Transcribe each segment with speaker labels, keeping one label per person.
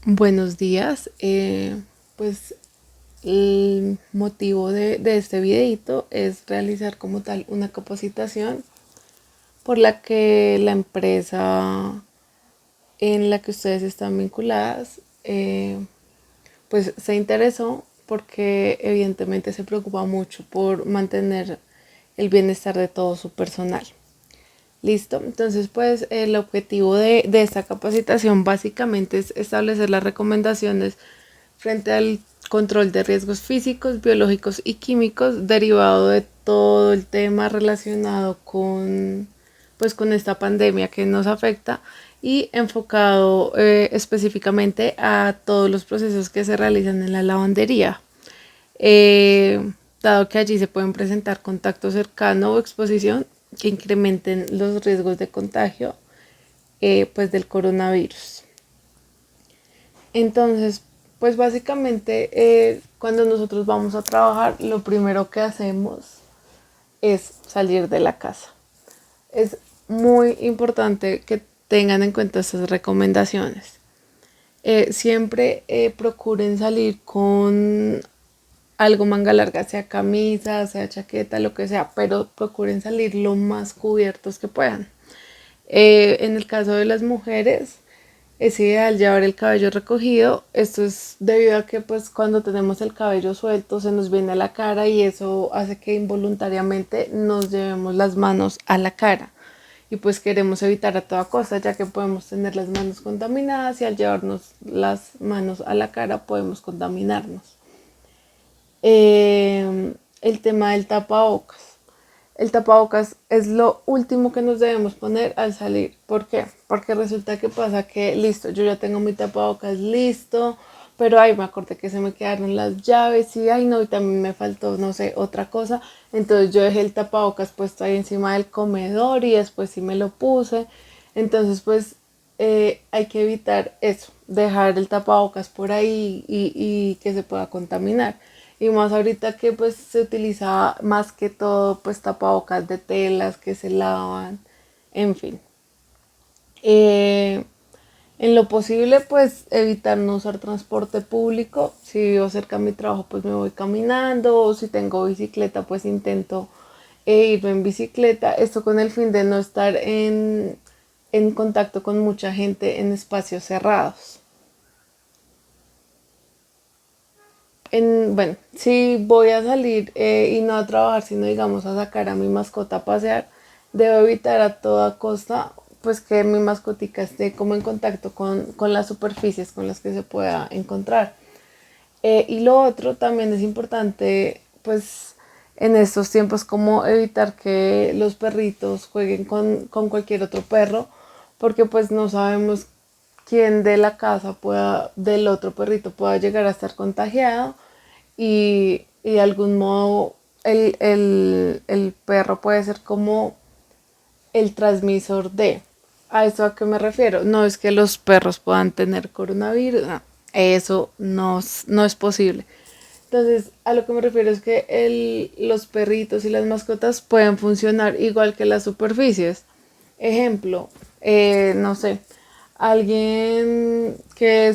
Speaker 1: Buenos días. Pues el motivo de este videito es realizar como tal una capacitación por la que la empresa en la que ustedes están vinculadas pues se interesó porque evidentemente se preocupa mucho por mantener el bienestar de todo su personal. Listo, entonces pues el objetivo de esta capacitación básicamente es establecer las recomendaciones frente al control de riesgos físicos, biológicos y químicos derivado de todo el tema relacionado con esta pandemia que nos afecta y enfocado específicamente a todos los procesos que se realizan en la lavandería. Dado que allí se pueden presentar contacto cercano o exposición que incrementen los riesgos de contagio pues del coronavirus. Entonces, pues básicamente cuando nosotros vamos a trabajar, lo primero que hacemos es salir de la casa. Es muy importante que tengan en cuenta estas recomendaciones. Siempre procuren salir con algo manga larga, sea camisa, sea chaqueta, lo que sea, pero procuren salir lo más cubiertos que puedan. En el caso de las mujeres, es ideal llevar el cabello recogido. Esto es debido a que pues cuando tenemos el cabello suelto se nos viene a la cara y eso hace que involuntariamente nos llevemos las manos a la cara. Y pues queremos evitar a toda costa ya que podemos tener las manos contaminadas y al llevarnos las manos a la cara podemos contaminarnos. El tema del tapabocas. El tapabocas es lo último que nos debemos poner al salir. ¿Por qué? Porque resulta que pasa que, listo, yo ya tengo mi tapabocas listo, pero ay, me acordé que se me quedaron las llaves y ay, no, y también me faltó, no sé, otra cosa. Entonces yo dejé el tapabocas puesto ahí encima del comedor y después sí me lo puse. Entonces, pues hay que evitar eso, dejar el tapabocas por ahí y que se pueda contaminar. Y más ahorita que pues se utiliza más que todo pues tapabocas de telas que se lavan, en fin. Eh, en lo posible pues evitar no usar transporte público. Si vivo cerca de mi trabajo pues me voy caminando o si tengo bicicleta pues intento irme en bicicleta. Esto con el fin de no estar en contacto con mucha gente en espacios cerrados. Bueno, si voy a salir y no a trabajar, sino digamos a sacar a mi mascota a pasear, debo evitar a toda costa pues que mi mascotica esté como en contacto con las superficies con las que se pueda encontrar. Y lo otro también es importante pues en estos tiempos como evitar que los perritos jueguen con cualquier otro perro porque pues no sabemos quién de la casa pueda, del otro perrito pueda llegar a estar contagiado y de algún modo el perro puede ser como el transmisor de. ¿A eso a qué me refiero? No es que los perros puedan tener coronavirus, no, eso no es posible. Entonces, a lo que me refiero es que los perritos y las mascotas pueden funcionar igual que las superficies. Ejemplo, no sé, alguien que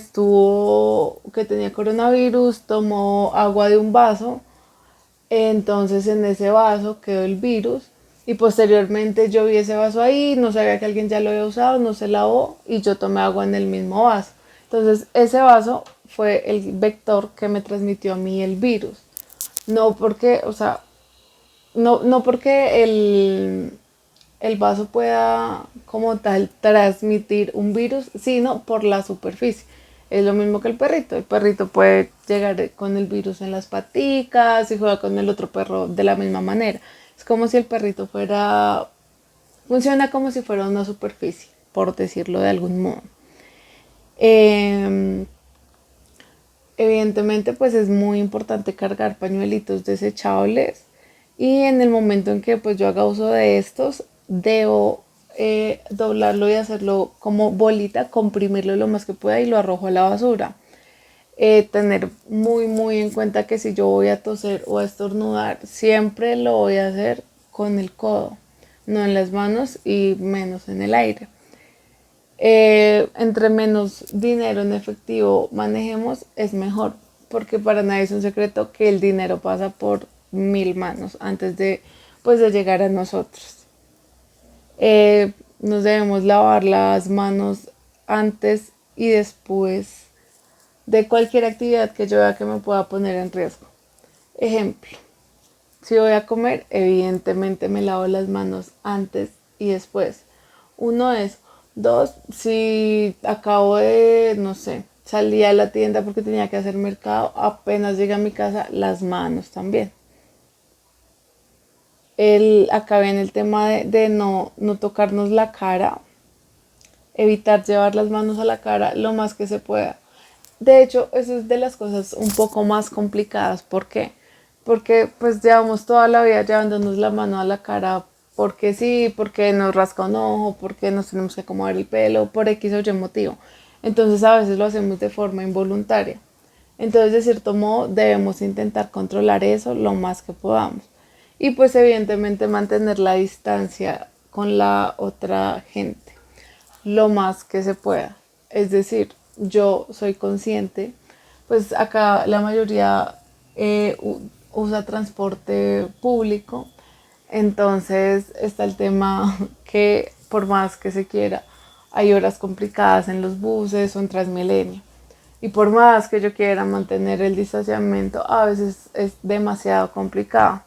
Speaker 1: tenía coronavirus tomó agua de un vaso, entonces en ese vaso quedó el virus y posteriormente yo vi ese vaso ahí, no sabía que alguien ya lo había usado, no se lavó y yo tomé agua en el mismo vaso. Entonces ese vaso fue el vector que me transmitió a mí el virus. No porque, o sea, no porque el vaso pueda como tal transmitir un virus, sino por la superficie. Es lo mismo que el perrito. El perrito puede llegar con el virus en las paticas y juega con el otro perro de la misma manera. Es como si el perrito funciona como si fuera una superficie, por decirlo de algún modo. Eh, Evidentemente pues es muy importante cargar pañuelitos desechables y en el momento en que pues yo haga uso de estos debo doblarlo y hacerlo como bolita, comprimirlo lo más que pueda y lo arrojo a la basura. Tener muy en cuenta que si yo voy a toser o a estornudar siempre lo voy a hacer con el codo, no en las manos y menos en el aire. Entre menos dinero en efectivo manejemos, es mejor, porque para nadie es un secreto que el dinero pasa por 1000 manos antes de, pues, de llegar a nosotros. Nos debemos lavar las manos antes y después de cualquier actividad que yo vea que me pueda poner en riesgo. Ejemplo, si voy a comer, evidentemente me lavo las manos antes y después. Uno es. Dos, si acabo de, no sé, salí a la tienda porque tenía que hacer mercado, apenas llegué a mi casa, las manos también. Acá ven el tema de no tocarnos la cara, evitar llevar las manos a la cara lo más que se pueda. De hecho, eso es de las cosas un poco más complicadas. ¿Por qué? Porque pues llevamos toda la vida llevándonos la mano a la cara porque sí, porque nos rasca un ojo, porque nos tenemos que acomodar el pelo, por X o Y motivo. Entonces a veces lo hacemos de forma involuntaria. Entonces de cierto modo debemos intentar controlar eso lo más que podamos. Y pues evidentemente mantener la distancia con la otra gente lo más que se pueda. Es decir, yo soy consciente, pues acá la mayoría usa transporte público, entonces está el tema que por más que se quiera, hay horas complicadas en los buses o en Transmilenio. Y por más que yo quiera mantener el distanciamiento, a veces es demasiado complicado.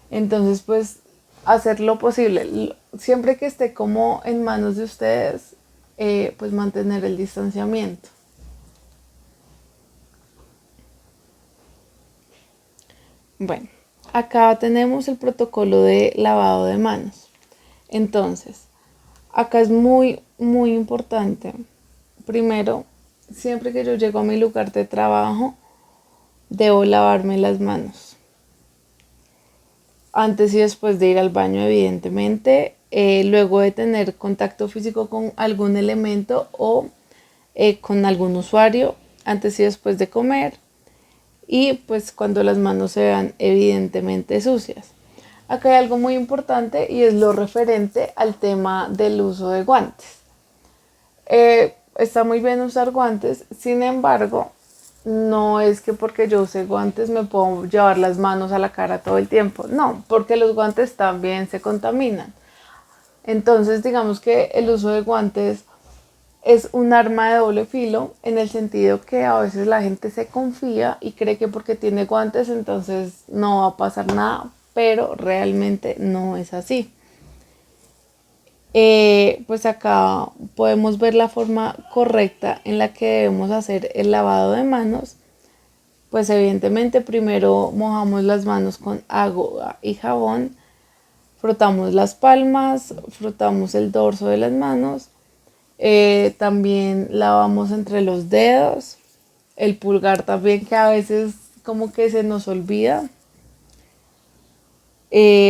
Speaker 1: Entonces, pues, hacer lo posible, siempre que esté como en manos de ustedes, pues mantener el distanciamiento. Bueno, acá tenemos el protocolo de lavado de manos. Entonces, acá es muy, muy importante. Primero, siempre que yo llego a mi lugar de trabajo, debo lavarme las manos. Antes y después de ir al baño, evidentemente. Luego de tener contacto físico con algún elemento o con algún usuario, antes y después de comer. Y pues cuando las manos se vean evidentemente sucias. Acá hay algo muy importante y es lo referente al tema del uso de guantes. Está muy bien usar guantes, sin embargo, no es que porque yo use guantes me puedo llevar las manos a la cara todo el tiempo. No, porque los guantes también se contaminan. Entonces, digamos que el uso de guantes es un arma de doble filo en el sentido que a veces la gente se confía y cree que porque tiene guantes entonces no va a pasar nada, pero realmente no es así. Pues acá podemos ver la forma correcta en la que debemos hacer el lavado de manos. Pues evidentemente primero mojamos las manos con agua y jabón, frotamos las palmas, frotamos el dorso de las manos, también lavamos entre los dedos, el pulgar también que a veces como que se nos olvida.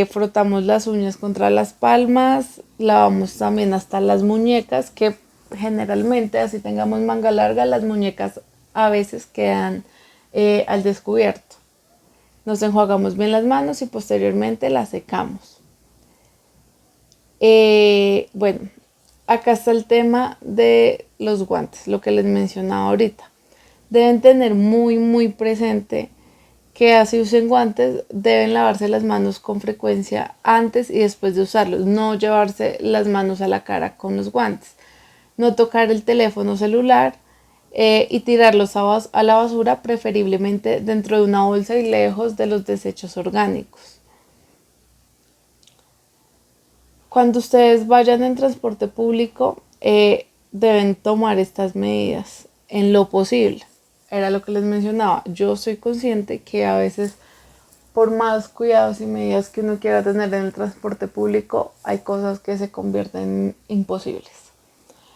Speaker 1: Frotamos las uñas contra las palmas, lavamos también hasta las muñecas, que generalmente así tengamos manga larga, las muñecas a veces quedan al descubierto. Nos enjuagamos bien las manos y posteriormente las secamos. Bueno, acá está el tema de los guantes, lo que les mencionaba ahorita. Deben tener muy, muy presente que así usen guantes, deben lavarse las manos con frecuencia antes y después de usarlos. No llevarse las manos a la cara con los guantes. No tocar el teléfono celular y tirarlos a la basura, preferiblemente dentro de una bolsa y lejos de los desechos orgánicos. Cuando ustedes vayan en transporte público, deben tomar estas medidas en lo posible. Era lo que les mencionaba. Yo soy consciente que a veces, por más cuidados y medidas que uno quiera tener en el transporte público, hay cosas que se convierten en imposibles.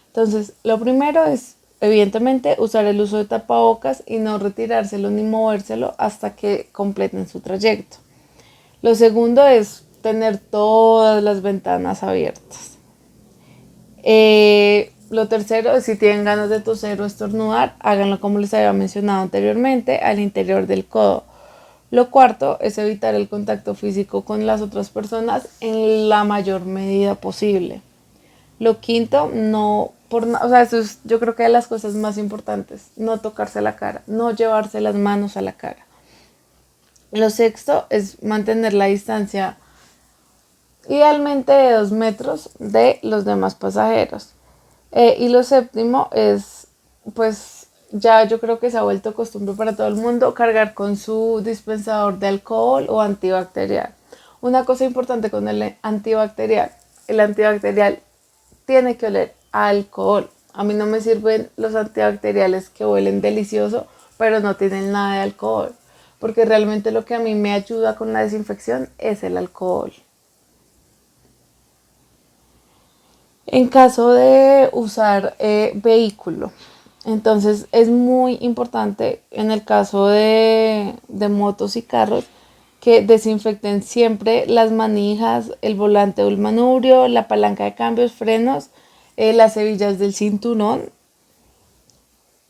Speaker 1: Entonces, lo primero es, evidentemente, usar el uso de tapabocas y no retirárselo ni movérselo hasta que completen su trayecto. Lo segundo es tener todas las ventanas abiertas. Lo tercero es si tienen ganas de toser o estornudar, háganlo como les había mencionado anteriormente, al interior del codo. Lo cuarto es evitar el contacto físico con las otras personas en la mayor medida posible. Lo quinto, no O sea, eso es yo creo que de las cosas más importantes, no tocarse la cara, no llevarse las manos a la cara. Lo sexto es mantener la distancia idealmente de 2 metros de los demás pasajeros. Y lo séptimo es, pues ya yo creo que se ha vuelto costumbre para todo el mundo cargar con su dispensador de alcohol o antibacterial. Una cosa importante con el antibacterial tiene que oler a alcohol. A mí no me sirven los antibacteriales que huelen delicioso, pero no tienen nada de alcohol, porque realmente lo que a mí me ayuda con la desinfección es el alcohol. En caso de usar vehículo, entonces es muy importante en el caso de motos y carros que desinfecten siempre las manijas, el volante o el manubrio, la palanca de cambios, frenos, las hebillas del cinturón,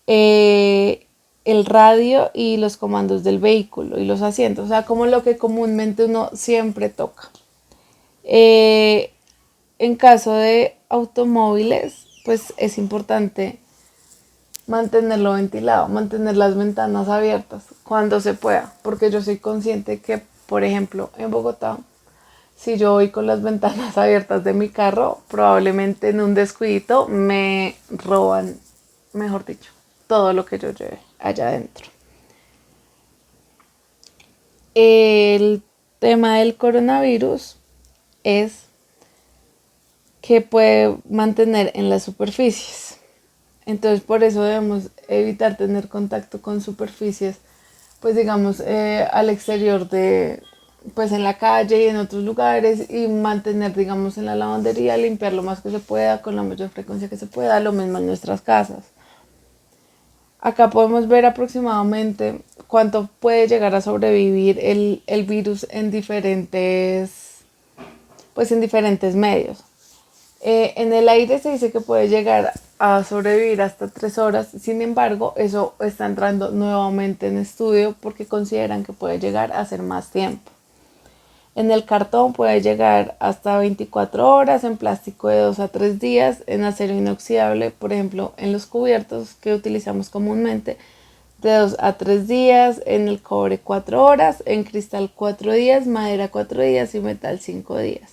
Speaker 1: el radio y los comandos del vehículo y los asientos, o sea, como lo que comúnmente uno siempre toca. Eh, en caso de automóviles, pues es importante mantenerlo ventilado, mantener las ventanas abiertas cuando se pueda, porque yo soy consciente que, por ejemplo, en Bogotá, si yo voy con las ventanas abiertas de mi carro, probablemente en un descuidito me roban, mejor dicho, todo lo que yo lleve allá adentro. El tema del coronavirus es que puede mantener en las superficies. Entonces por eso debemos evitar tener contacto con superficies, pues digamos, al exterior de, pues en la calle y en otros lugares, y mantener, digamos, en la lavandería, limpiar lo más que se pueda, con la mayor frecuencia que se pueda, lo mismo en nuestras casas. Acá podemos ver aproximadamente cuánto puede llegar a sobrevivir el virus pues en diferentes medios. En el aire se dice que puede llegar a sobrevivir hasta 3 horas, sin embargo, eso está entrando nuevamente en estudio porque consideran que puede llegar a ser más tiempo. En el cartón puede llegar hasta 24 horas, en plástico de 2 a 3 días, en acero inoxidable, por ejemplo, en los cubiertos que utilizamos comúnmente, de 2 a 3 días, en el cobre 4 horas, en cristal 4 días, madera 4 días y metal 5 días.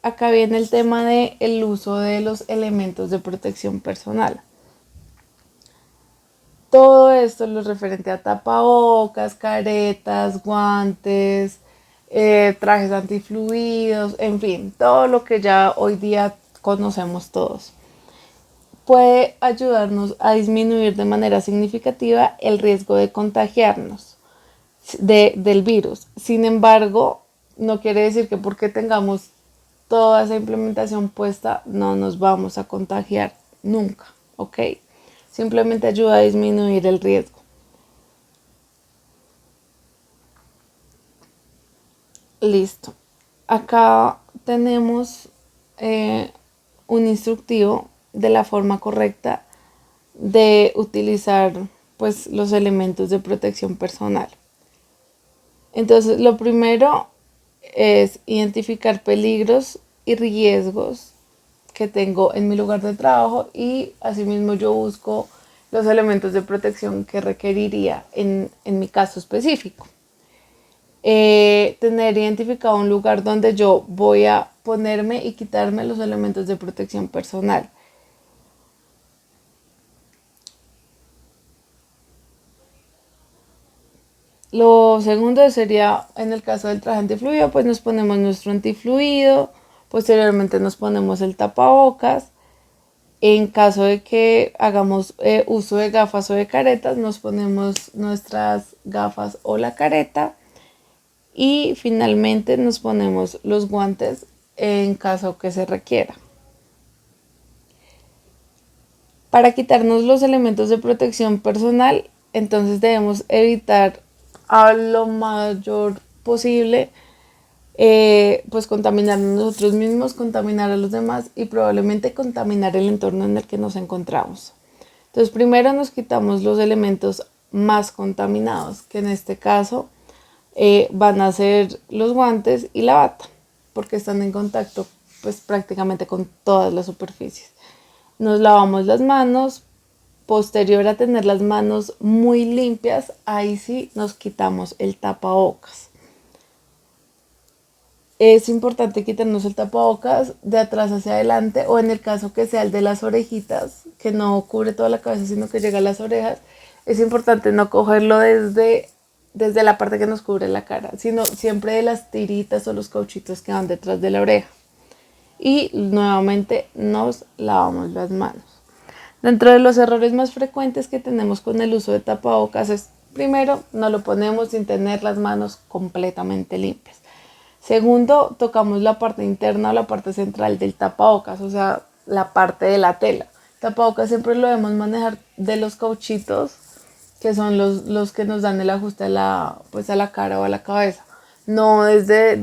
Speaker 1: Acá viene el tema del uso de los elementos de protección personal. Todo esto, lo referente a tapabocas, caretas, guantes, trajes antifluidos, en fin, todo lo que ya hoy día conocemos todos, puede ayudarnos a disminuir de manera significativa el riesgo de contagiarnos del virus. Sin embargo, no quiere decir que porque tengamos toda esa implementación puesta no nos vamos a contagiar nunca, ¿ok? Simplemente ayuda a disminuir el riesgo. Listo. Acá tenemos un instructivo de la forma correcta de utilizar pues los elementos de protección personal. Entonces, lo primero es identificar peligros y riesgos que tengo en mi lugar de trabajo, y asimismo yo busco los elementos de protección que requeriría en mi caso específico. Tener identificado un lugar donde yo voy a ponerme y quitarme los elementos de protección personal. Lo segundo sería, en el caso del traje antifluido, pues nos ponemos nuestro antifluido, posteriormente nos ponemos el tapabocas. En caso de que hagamos uso de gafas o de caretas, nos ponemos nuestras gafas o la careta. Y finalmente nos ponemos los guantes en caso que se requiera. Para quitarnos los elementos de protección personal, entonces debemos evitar a lo mayor posible pues contaminarnos nosotros mismos, contaminar a los demás y probablemente contaminar el entorno en el que nos encontramos. Entonces primero nos quitamos los elementos más contaminados, que en este caso van a ser los guantes y la bata, porque están en contacto pues prácticamente con todas las superficies. Nos lavamos las manos. Posterior a tener las manos muy limpias, ahí sí nos quitamos el tapabocas. Es importante quitarnos el tapabocas de atrás hacia adelante, o en el caso que sea el de las orejitas, que no cubre toda la cabeza sino que llega a las orejas, es importante no cogerlo desde la parte que nos cubre la cara, sino siempre de las tiritas o los cauchitos que van detrás de la oreja. Y nuevamente nos lavamos las manos. Dentro de los errores más frecuentes que tenemos con el uso de tapabocas es, primero, no lo ponemos sin tener las manos completamente limpias. Segundo, tocamos la parte interna o la parte central del tapabocas, o sea, la parte de la tela. El tapabocas siempre lo debemos manejar de los cauchitos, que son los que nos dan el ajuste a la cara o a la cabeza. No desde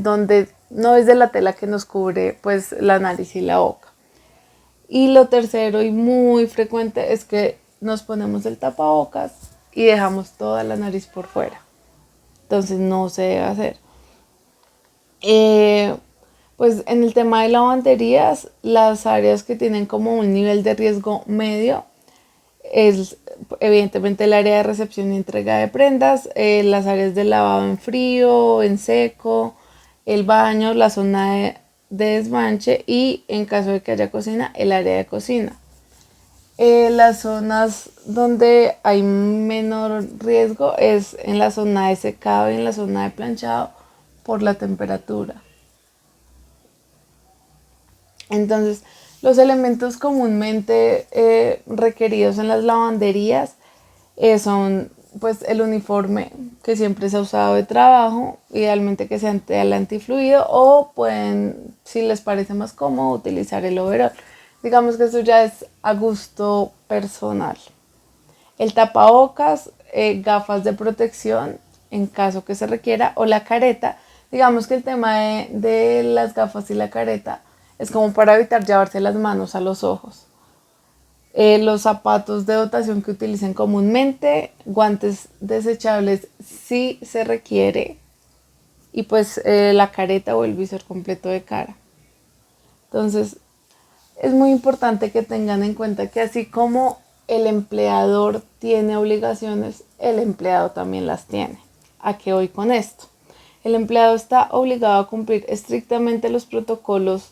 Speaker 1: la tela que nos cubre pues la nariz y la boca. Y lo tercero y muy frecuente es que nos ponemos el tapabocas y dejamos toda la nariz por fuera. Entonces no se debe hacer. Pues en el tema de lavanderías, las áreas que tienen como un nivel de riesgo medio es evidentemente el área de recepción y entrega de prendas, las áreas de lavado en frío, en seco, el baño, la zona de desmanche y en caso de que haya cocina, el área de cocina. Las zonas donde hay menor riesgo es en la zona de secado y en la zona de planchado por la temperatura. Entonces, los elementos comúnmente requeridos en las lavanderías son pues el uniforme que siempre se ha usado de trabajo, idealmente que sea el antifluido, o pueden, si les parece más cómodo, utilizar el overol. Digamos que eso ya es a gusto personal. El tapabocas, gafas de protección en caso que se requiera, o la careta. Digamos que el tema de las gafas y la careta es como para evitar llevarse las manos a los ojos. Los zapatos de dotación que utilicen comúnmente, guantes desechables si se requiere, y pues la careta o el visor completo de cara. Entonces es muy importante que tengan en cuenta que así como el empleador tiene obligaciones, el empleado también las tiene. ¿A qué voy con esto? El empleado está obligado a cumplir estrictamente los protocolos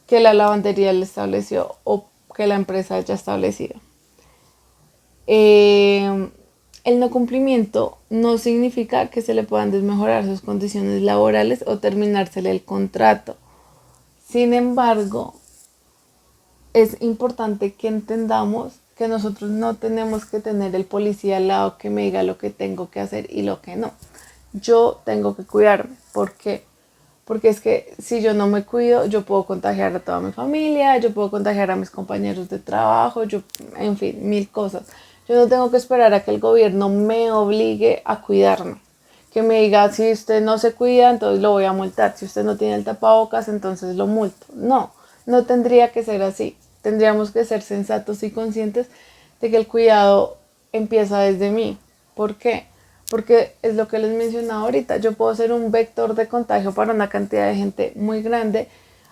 Speaker 1: que la lavandería le estableció o que la empresa haya establecido. El no cumplimiento no significa que se le puedan desmejorar sus condiciones laborales o terminársele el contrato. Sin embargo, es importante que entendamos que nosotros no tenemos que tener el policía al lado que me diga lo que tengo que hacer y lo que no. Yo tengo que cuidarme. ¿Por qué? Porque es que si yo no me cuido, yo puedo contagiar a toda mi familia, yo puedo contagiar a mis compañeros de trabajo, en fin, mil cosas. Yo no tengo que esperar a que el gobierno me obligue a cuidarme. Que me diga, si usted no se cuida, entonces lo voy a multar. Si usted no tiene el tapabocas, entonces lo multo. No tendría que ser así. Tendríamos que ser sensatos y conscientes de que el cuidado empieza desde mí. ¿Por qué? Porque es lo que les mencionaba ahorita. Yo puedo ser un vector de contagio para una cantidad de gente muy grande.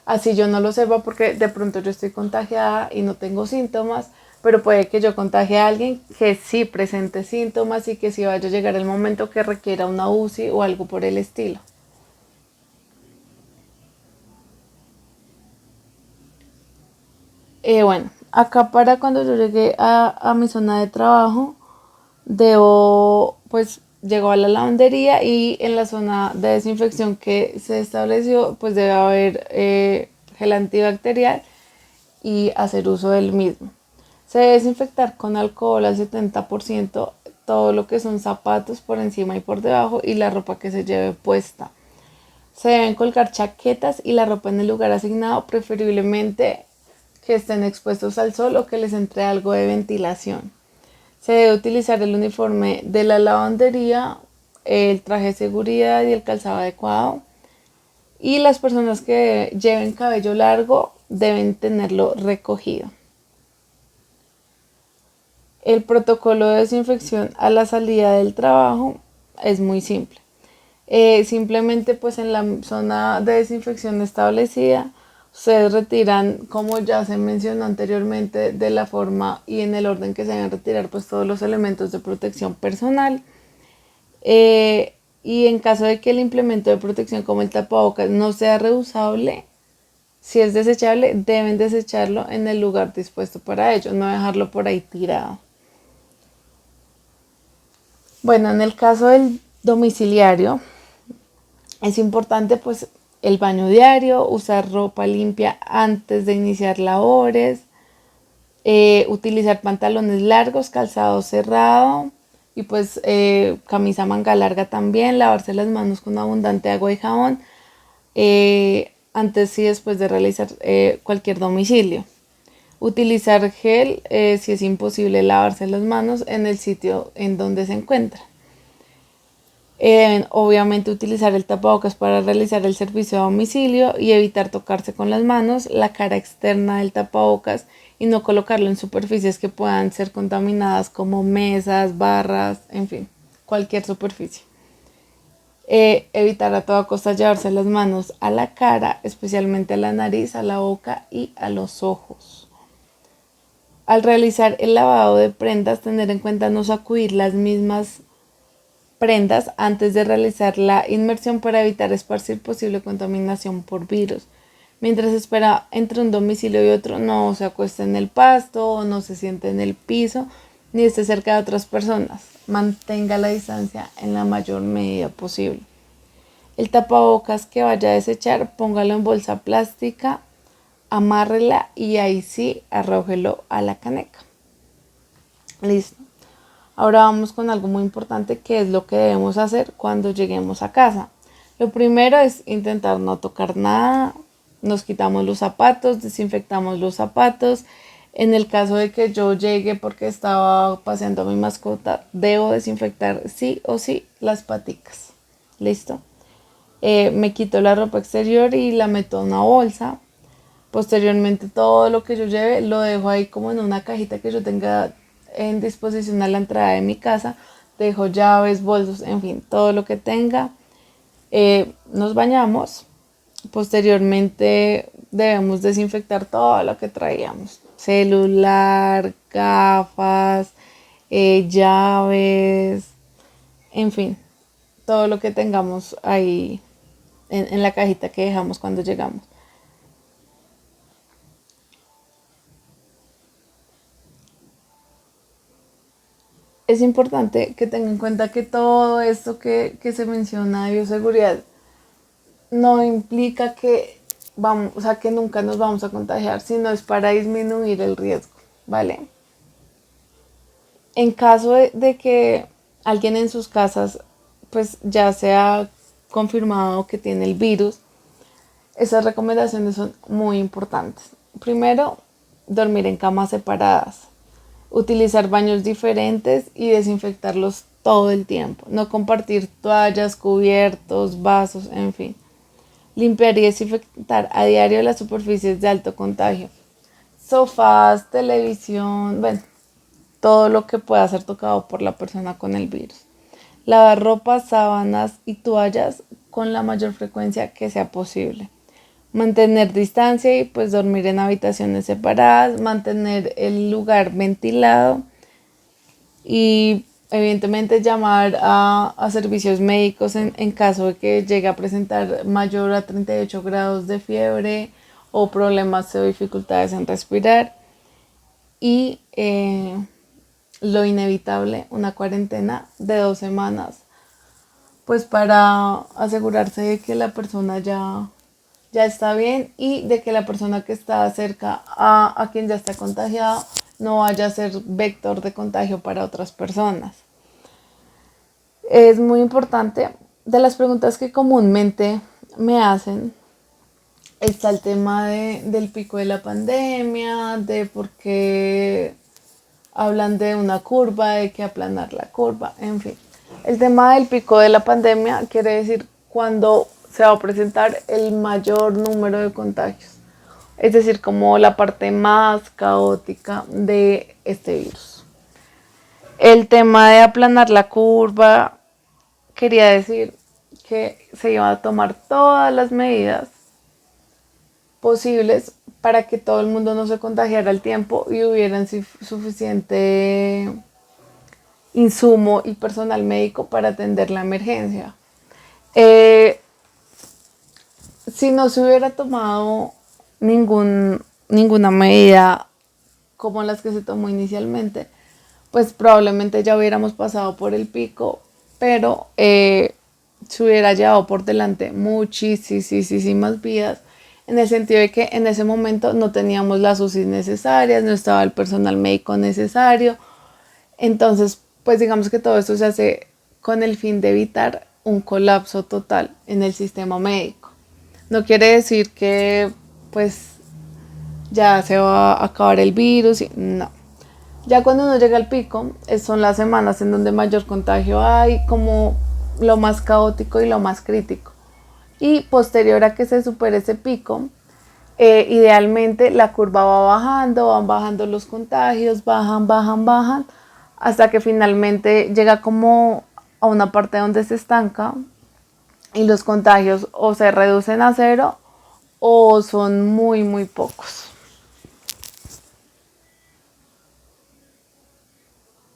Speaker 1: Así yo no lo sepa porque de pronto yo estoy contagiada y no tengo síntomas. Pero puede que yo contagie a alguien que sí presente síntomas y que sí vaya a llegar el momento que requiera una UCI o algo por el estilo. Bueno, acá para cuando yo llegué a mi zona de trabajo, pues llegó a la lavandería y en la zona de desinfección que se estableció, pues debe haber gel antibacterial y hacer uso del mismo. Se debe desinfectar con alcohol al 70% todo lo que son zapatos por encima y por debajo y la ropa que se lleve puesta. Se deben colgar chaquetas y la ropa en el lugar asignado, preferiblemente que estén expuestos al sol o que les entre algo de ventilación. Se debe utilizar el uniforme de la lavandería, el traje de seguridad y el calzado adecuado. Y las personas que lleven cabello largo deben tenerlo recogido. El protocolo de desinfección a la salida del trabajo es muy simple. Simplemente pues en la zona de desinfección establecida Ustedes retiran, como ya se mencionó anteriormente, de la forma y en el orden que se deben retirar pues todos los elementos de protección personal. Y en caso de que el implemento de protección como el tapabocas no sea reusable, si es desechable, deben desecharlo en el lugar dispuesto para ello, no dejarlo por ahí tirado. Bueno, en el caso del domiciliario, es importante pues el baño diario, usar ropa limpia antes de iniciar labores, utilizar pantalones largos, calzado cerrado y pues camisa manga larga también, lavarse las manos con abundante agua y jabón antes y después de realizar cualquier domicilio. Utilizar gel si es imposible lavarse las manos en el sitio en donde se encuentra. Obviamente utilizar el tapabocas para realizar el servicio a domicilio y evitar tocarse con las manos la cara externa del tapabocas y no colocarlo en superficies que puedan ser contaminadas como mesas, barras, en fin, cualquier superficie. Evitar a toda costa llevarse las manos a la cara, especialmente a la nariz, a la boca y a los ojos. Al realizar el lavado de prendas, tener en cuenta no sacudir las mismas prendas antes de realizar la inmersión para evitar esparcir posible contaminación por virus. Mientras espera entre un domicilio y otro, no se acueste en el pasto o no se siente en el piso ni esté cerca de otras personas. Mantenga la distancia en la mayor medida posible. El tapabocas que vaya a desechar, póngalo en bolsa plástica, amárrela y ahí sí arrójelo a la caneca. Listo. Ahora vamos con algo muy importante que es lo que debemos hacer cuando lleguemos a casa. Lo primero es intentar no tocar nada, nos quitamos los zapatos, desinfectamos los zapatos. En el caso de que yo llegue porque estaba paseando a mi mascota, debo desinfectar sí o sí las paticas. ¿Listo? Me quito la ropa exterior y la meto en una bolsa. Posteriormente todo lo que yo lleve lo dejo ahí como en una cajita que yo tenga en disposición a la entrada de mi casa. Dejo llaves, bolsos, en fin, todo lo que tenga. Nos bañamos. Posteriormente debemos desinfectar todo lo que traíamos. Celular, gafas, llaves, en fin, todo lo que tengamos ahí en la cajita que dejamos cuando llegamos. Es importante que tengan en cuenta que todo esto que se menciona de bioseguridad no implica que vamos, o sea, que nunca nos vamos a contagiar, sino es para disminuir el riesgo, ¿vale? En caso de que alguien en sus casas pues ya se ha confirmado que tiene el virus, esas recomendaciones son muy importantes. Primero, dormir en camas separadas, utilizar baños diferentes y desinfectarlos todo el tiempo, no compartir toallas, cubiertos, vasos, en fin. Limpiar y desinfectar a diario las superficies de alto contagio, sofás, televisión, bueno, todo lo que pueda ser tocado por la persona con el virus. Lavar ropa, sábanas y toallas con la mayor frecuencia que sea posible. Mantener distancia y pues dormir en habitaciones separadas, mantener el lugar ventilado y evidentemente llamar a servicios médicos en caso de que llegue a presentar mayor a 38 grados de fiebre o problemas o dificultades en respirar y lo inevitable, una cuarentena de 2 semanas, pues para asegurarse de que la persona ya está bien y de que la persona que está cerca a quien ya está contagiado no vaya a ser vector de contagio para otras personas. Es muy importante. De las preguntas que comúnmente me hacen está el tema del pico de la pandemia, de por qué hablan de una curva, de que aplanar la curva, en fin. El tema del pico de la pandemia quiere decir cuando se va a presentar el mayor número de contagios. Es decir, como la parte más caótica de este virus. El tema de aplanar la curva quería decir que se iban a tomar todas las medidas posibles para que todo el mundo no se contagiara al tiempo y hubieran suficiente insumo y personal médico para atender la emergencia. Eh, si no se hubiera tomado ninguna medida como las que se tomó inicialmente, pues probablemente ya hubiéramos pasado por el pico, pero se hubiera llevado por delante muchísimas vidas, en el sentido de que en ese momento no teníamos las UCI necesarias, no estaba el personal médico necesario. Entonces, pues digamos que todo esto se hace con el fin de evitar un colapso total en el sistema médico. No quiere decir que pues ya se va a acabar el virus, no. Ya cuando uno llega al pico, son las semanas en donde mayor contagio hay, como lo más caótico y lo más crítico. Y posterior a que se supere ese pico, idealmente la curva va bajando, van bajando los contagios, bajan, hasta que finalmente llega como a una parte donde se estanca y los contagios o se reducen a cero o son muy pocos.